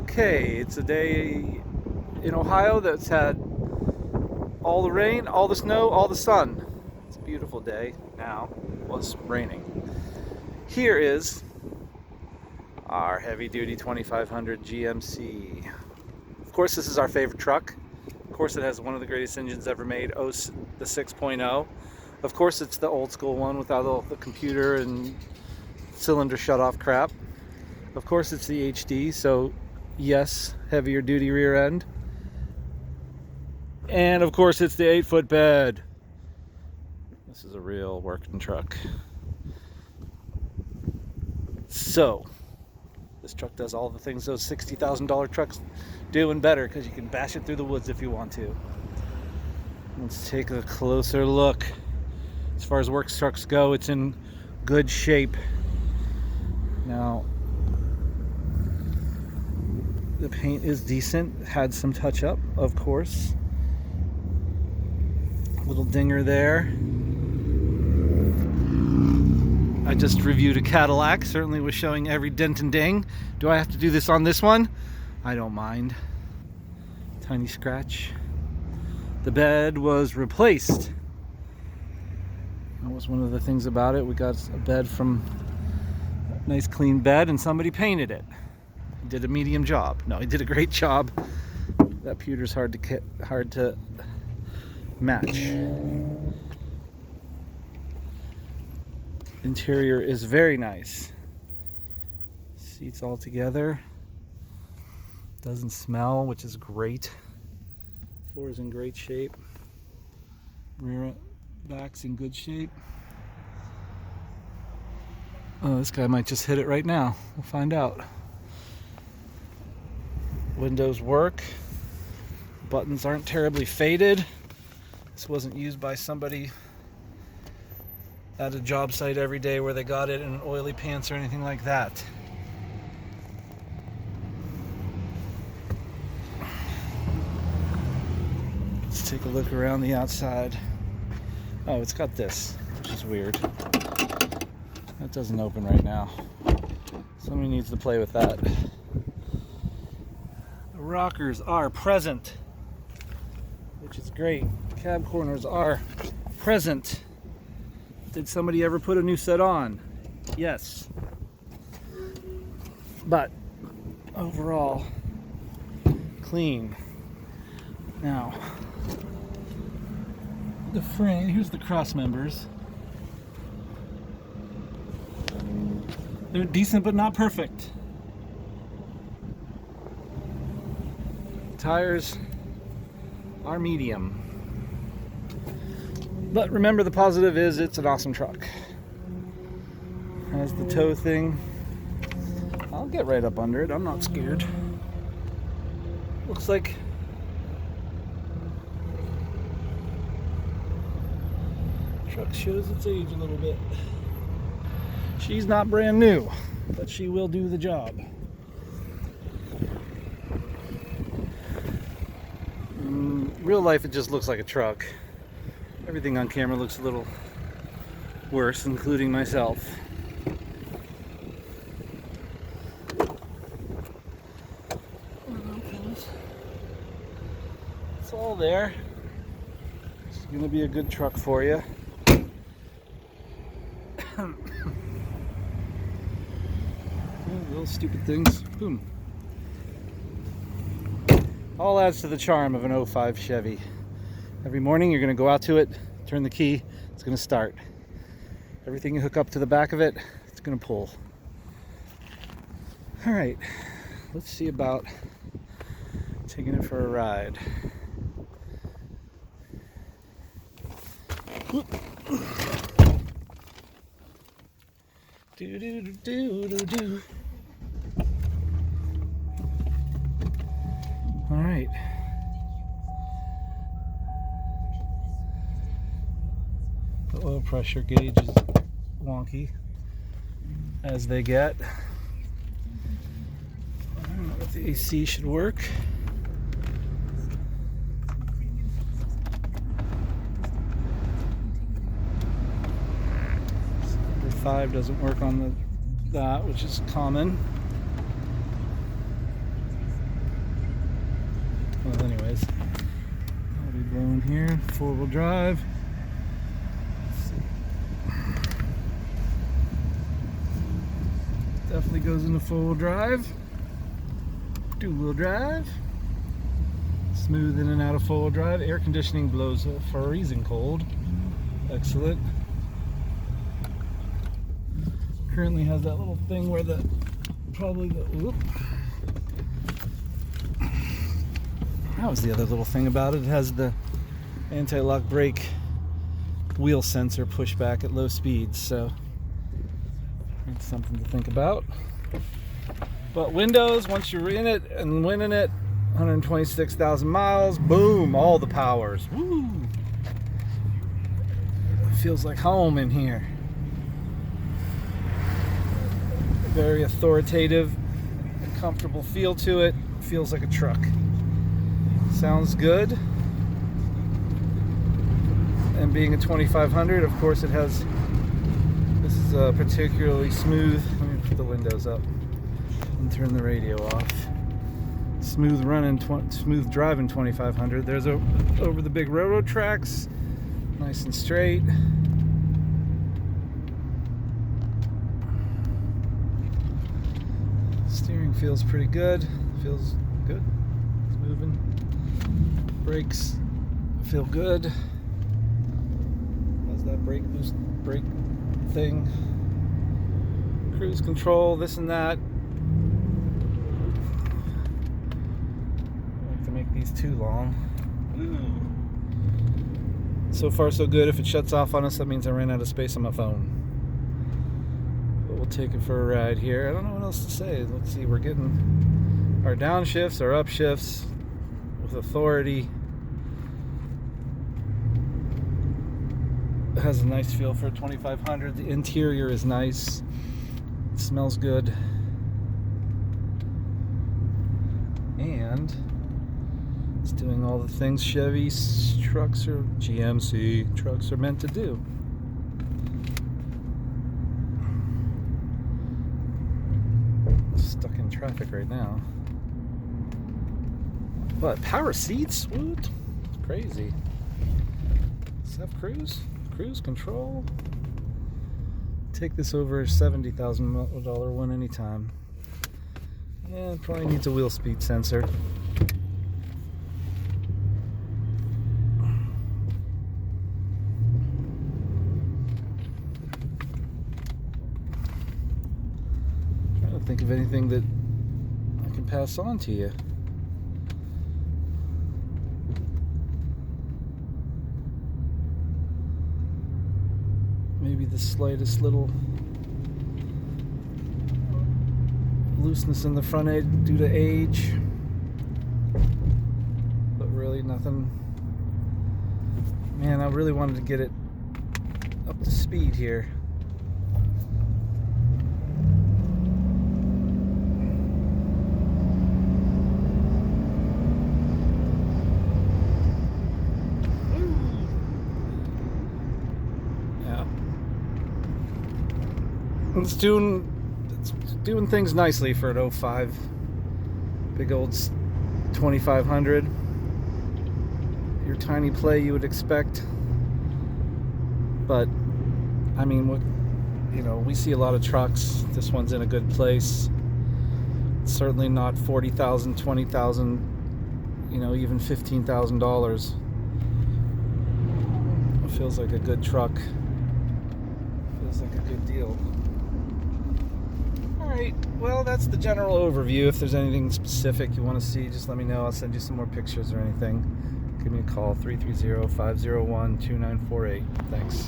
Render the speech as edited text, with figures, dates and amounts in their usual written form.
Okay, it's a day in Ohio that's had all the rain, all the snow, all the sun. It's a beautiful day now. It was raining. Here is our heavy-duty 2500 GMC. Of course, this is our favorite truck. Of course, it has one of the greatest engines ever made, the 6.0. Of course, it's the old school one without all the computer and cylinder shut-off crap. Of course, it's the HD, so yes, heavier duty rear end. And of course, it's the 8-foot bed. This is a real working truck. So, this truck does all the things those $60,000 trucks do and better, because you can bash it through the woods if you want to. Let's take a closer look. As far as work trucks go, it's in good shape. Now, the paint is decent, had some touch up, of course. Little dinger there. I just reviewed a Cadillac, certainly was showing every dent and ding. Do I have to do this on this one? I don't mind. Tiny scratch. The bed was replaced. That was one of the things about it. We got a bed from a nice clean bed and somebody painted it. He did a medium job. No, he did a great job. That pewter's hard to match. Interior is very nice. Seats all together. Doesn't smell, which is great. Floor is in great shape. Rear back's in good shape. Oh, this guy might just hit it right now. We'll find out. Windows work. Buttons aren't terribly faded. This wasn't used by somebody at a job site every day where they got it in oily pants or anything like that. Let's take a look around the outside. Oh, it's got this, which is weird. That doesn't open right now. Somebody needs to play with that. The rockers are present, which is great. Cab corners are present. Did somebody ever put a new set on? Yes. But overall, clean. Now, the frame, here's the cross members. They're decent but not perfect. Tires are medium. But remember, the positive is it's an awesome truck. Has the tow thing. I'll get right up under it. I'm not scared. Looks like truck shows its age a little bit. She's not brand new, but she will do the job. In real life, it just looks like a truck. Everything on camera looks a little worse, including myself. It's all there. It's going to be a good truck for you. Little stupid things. Boom. All adds to the charm of an 05 Chevy. Every morning you're going to go out to it, turn the key, it's going to start. Everything you hook up to the back of it, it's going to pull. All right, let's see about taking it for a ride. Do do do do do do. All right. The oil pressure gauge is wonky as they get. I don't know if the AC should work. 5 doesn't work on that, which is common. guys. I'll be blowing here. 4-wheel drive. Let's see. Definitely goes into 4-wheel drive. 2-wheel drive. Smooth in and out of 4-wheel drive. Air conditioning blows freezing cold. Excellent. Currently has that little thing where that was the other little thing about it. It has the anti-lock brake wheel sensor pushback at low speeds, so that's something to think about. But Windows, once you're in it and winning it, 126,000 miles, boom, all the powers. Woo! It feels like home in here. Very authoritative, comfortable feel to it. Feels like a truck. Sounds good. And being a 2500, of course, it has. This is particularly smooth. Let me put the windows up and turn the radio off. Smooth running, smooth driving 2500. There's over the big railroad tracks, nice and straight. Steering feels pretty good. Feels good. It's moving. Brakes feel good. How's that brake boost, brake thing? Cruise control, this and that. I like to make these too long. So far so good. If it shuts off on us, that means I ran out of space on my phone. But we'll take it for a ride here. I don't know what else to say. Let's see, we're getting our downshifts, our upshifts with authority. It has a nice feel for a 2500. The interior is nice. It smells good. And it's doing all the things Chevy trucks or GMC trucks are meant to do. Stuck in traffic right now. But power seats? What? It's crazy. Does it have cruise control? Take this over a $70,000 one anytime. Yeah, it probably needs a wheel speed sensor. Trying to think of anything that I can pass on to you. Maybe the slightest little looseness in the front end due to age, but really nothing. Man, I really wanted to get it up to speed here. It's doing things nicely for an 05. Big old 2500. Your tiny play you would expect. But I mean, we see a lot of trucks. This one's in a good place. It's certainly not $40,000, $20,000, even $15,000. It feels like a good truck. Feels like a good deal. Alright, well, that's the general overview. If there's anything specific you want to see, just let me know. I'll send you some more pictures or anything. Give me a call, 330-501-2948. Thanks.